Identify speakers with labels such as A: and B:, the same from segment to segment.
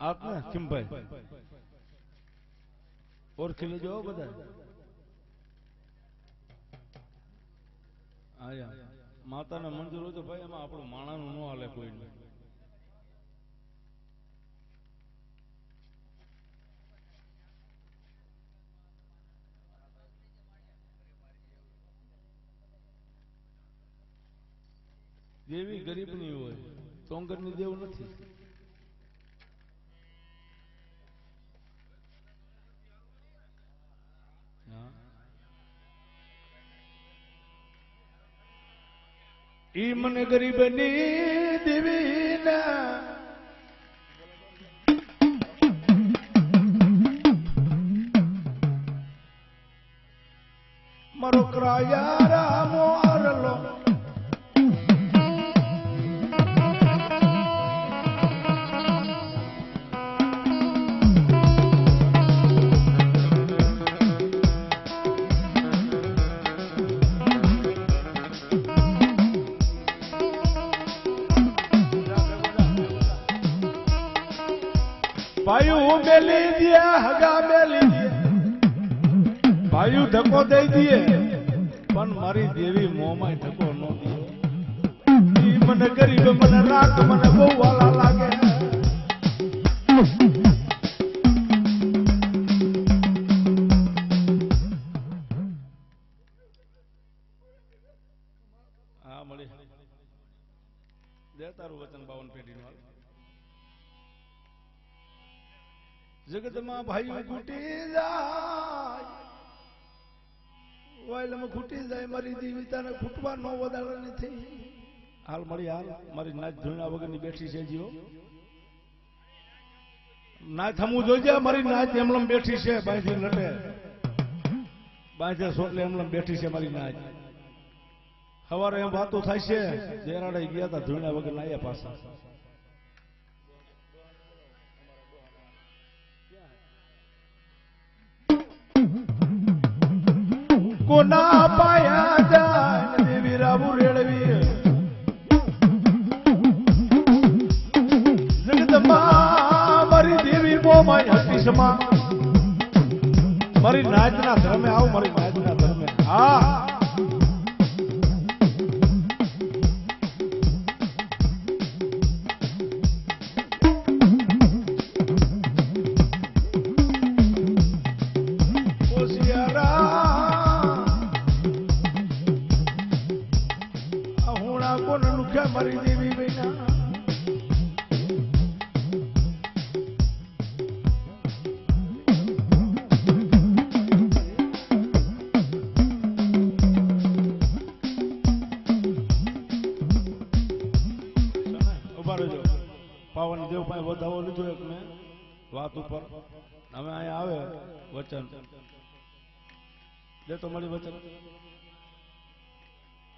A: આપને કિમભાઈ ઓળખી લેજો બધા. આયા માતાના મંદિર હોય તો ભાઈ એમાં આપણું માણાનું ન હાલે કોઈને. દેવી ગરીબની હોય, તોંગરની દેવ નથી. ઈ મને ગરીબની દેવી ના મારો ક્રાયા મોરલો ભાઈ મેલી દે હગા મેલી દે ભાઈ ધક્કો દઈ દે પણ મારી દેવી મોંમાં ધક્કો ન દે. મને ગરીબ મને રાખ મને બહુ વાલા લાગે. હા મળી દે તારું વચન 52 પેઢીનું. જગતમાં ભાઈઓ ખૂટી જાય વાયલમાં ખૂટી જાય મારી દેવીતાને ખૂટવા નો વધારે નથી. હાલ મળી હાલ મારી નાચ ધૂણા વગરની બેઠી છે જીવો. નાચ થમવું જોઈજે મારી નાચ એમલમ બેઠી છે બાંધી લટે બાંધે સોટલે એમલમ બેઠી છે મારી નાચ. સવારે એમ વાતો થાય છે દેરાડે ગયા હતા ધૂણા વગર આયા પાછા. કોના પાયા જાય દેવી રાબુ રેડવી જગતમાં મારી દેવી મોમાઈ હતીશમાં મારી નાચના ધર્મે આવ મારી નાચના ધર્મે. હા મારી દેવી બેના ઉભા રહેજો. પાવન દેવ પાસે વધાવો લીધો એક મેં વાત ઉપર. હવે અહીંયા આવે વચન દે તો મળી વચન.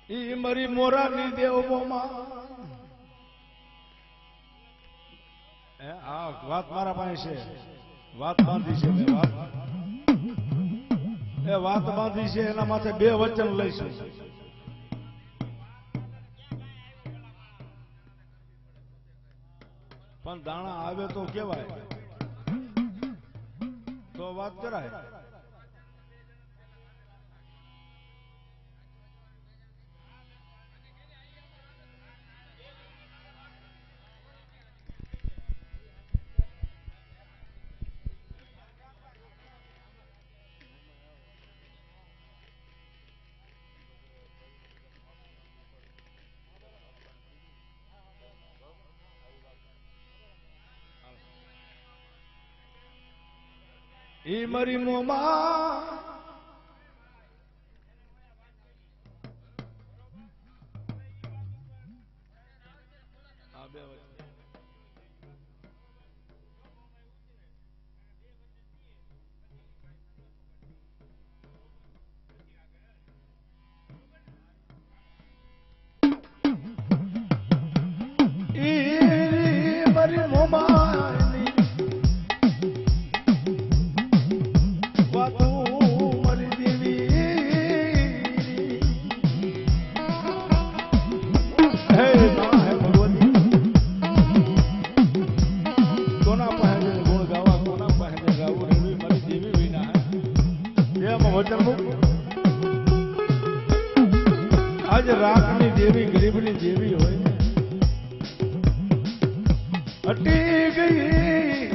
A: ઈ મારી મોરાની દેવોમાં આ વાત મારા પાસે છે. વાત બાંધી છે મેં વાત એ વાત બાંધી છે એના માથે 2 વચન લઈશું. પણ દાણા આવે તો કેવાય તો વાત કરાય. ઈ મારી મોમાં ઈ મારી મોમાં હટી ગઈ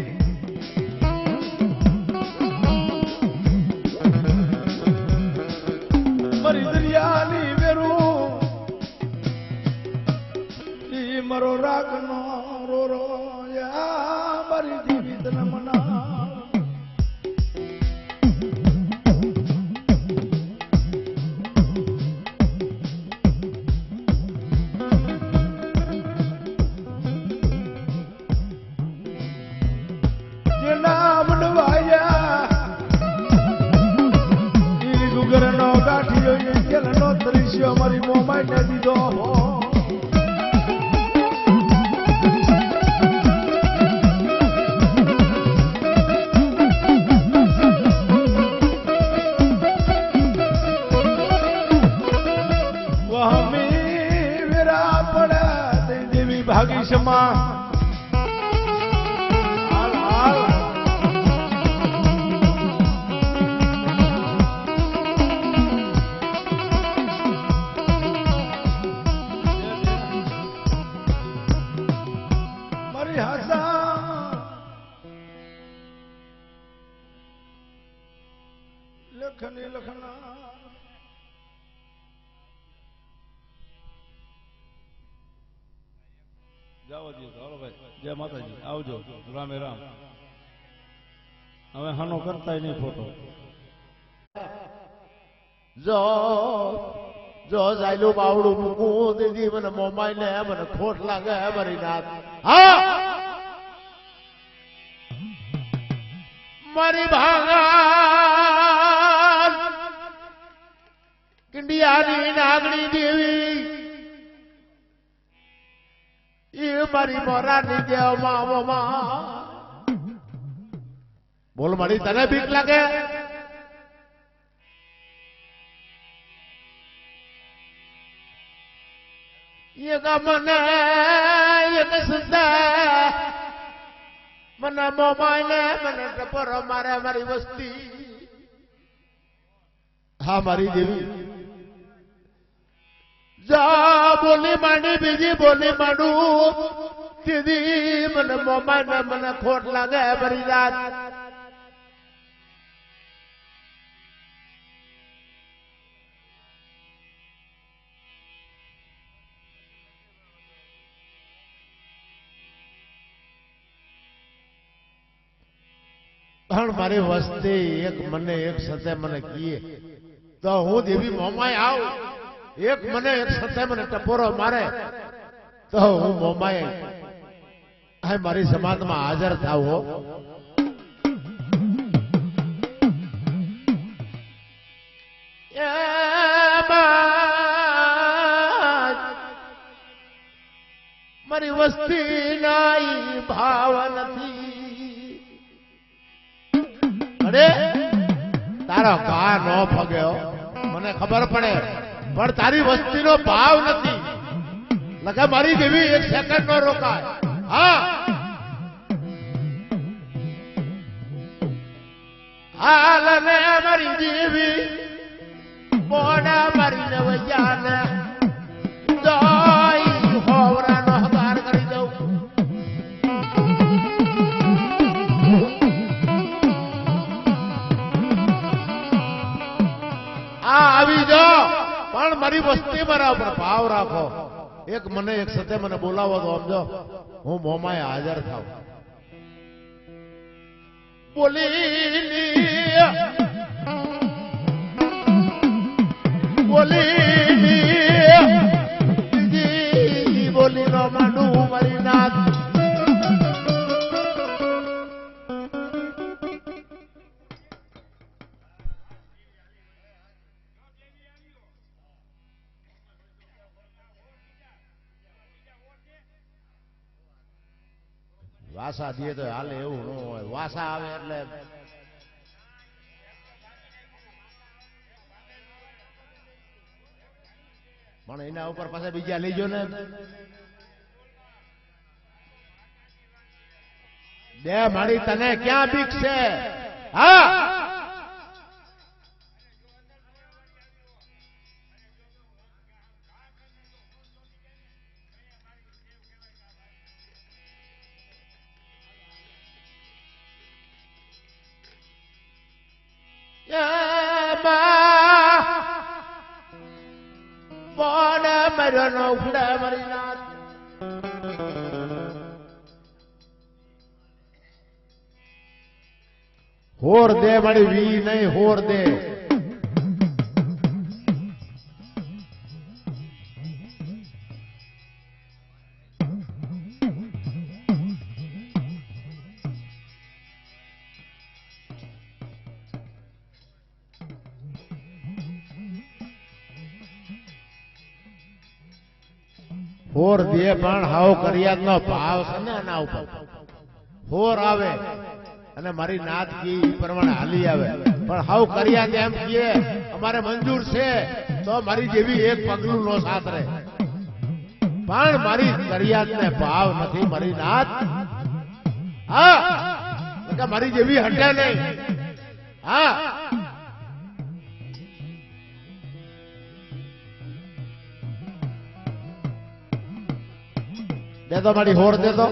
A: મારી દરિયાની વેરું ઈ મારો રાગનો રોરો યા મારી જીવિત ન મના મારી મોમાઈ ને દીધો વહમી વેરા પડે દેવી ભાગી સમા લખની લખના જાવા દો ચાલો ભાઈ જય માતાજી આવજો રામે રામ હવે હાનો કરતા નહીં ફોટો
B: જો જો જાયલું બાવડું મૂકું દીદી મને મોમાઈ ને મને ખોટ લાગે મારી નાથ હા મારી ભાગા કિંડિયાની નાગણી દેવી એ મારી મોરાની દેવ મામા બોલ મારી તને બીક લાગે એક મને એક સદા મને મોમાઈ ને મને ટપોરો મારે મારી વસ્તી હા મારી દેવી જા બોલી માંડી બીજી બોલી માંડું દીદી મને મોમાઈ ને મને ખોટ લાગે મારી રાત પણ મારી વસ્તી એક મને એક સતે મને કીએ તો હું દેવી મોમાઈ આવ એક મને એક સતે મને ટપોરો મારે તો હું મોમાઈ આ મારી સમાજમાં હાજર થાવ હો મારી વસ્તી નાઈ ભાવ નથી અરે તારો કા નો ફગ્યો મને ખબર પડે પણ તારી વસ્તીનો ભાવ નથી લખે મારી દેવી એક સેકન્ડ નો રોકાય હા હાલ ને મારી દેવી મોડા મારી નવૈયાને દોઈ હોવરાનો હગાર કરી દઉં આવી જાઓ પણ મારી વસ્તી મારા ઉપર ભાવ રાખો એક મને એક સતે મને બોલાવો તો સમજો હું મોમાએ હાજર થાવ બોલી નો માંડું મારી નાથ વાસા દે તો હાલે એવું ન હોય વાસા આવે એટલે પણ એના ઉપર પાછા બીજા લઈજો ને બે મારી તને ક્યાં બીક છે હા માર્યો ન ઉખડે મારી નાથ હોર દે મારી વી નહીં હોર દે હોર દે પણ હાવ કરિયાત નો ભાવ છે ને આના ઉપર હોર આવે અને મારી નાથ કી ઈ પ્રમાણે હાલી આવે પણ હાવ કરિયાત એમ કહે અમારે મંજૂર છે તો મારી જેવી એક પગલું નો સાથ રહે પણ મારી કરિયાત ને ભાવ નથી મારી નાથ હા કે મારી જેવી હટે નહીં હા દે તો મારી હોર દે તો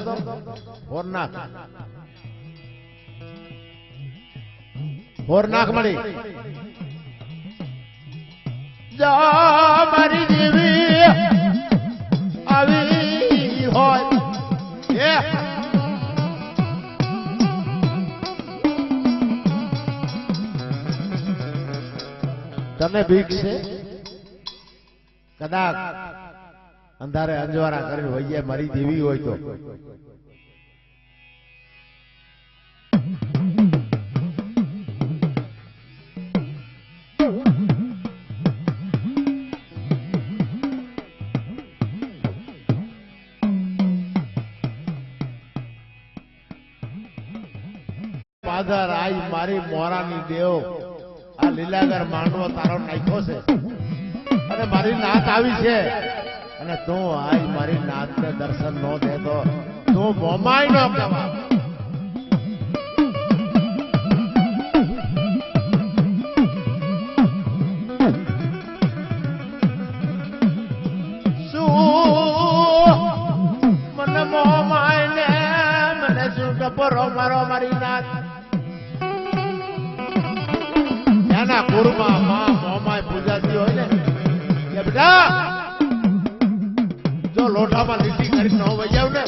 B: હોર નાખ મળી જા મારી જેવી આવી હોય તને બીક છે કદાચ અંધારે અંજવારા કરીને વૈયા મારી જેવી હોય તો પાદર આજ મારી મોરાની દેવ આ લીલાગર માંડવો તારો નાખ્યો છે અને મારી નાથ આવી છે અને તું આજ મારી નાથ ને દર્શન નો દે તો તું મોમાય નો કહેવા શું મને મોમાય ને મને શું ટપોરો મારો મારી નાથ એના કુરમાં માં મોમાય પૂજાતી હોય ને કે બેટા જો લોટામાં લીટી કરી ન વજાવ ને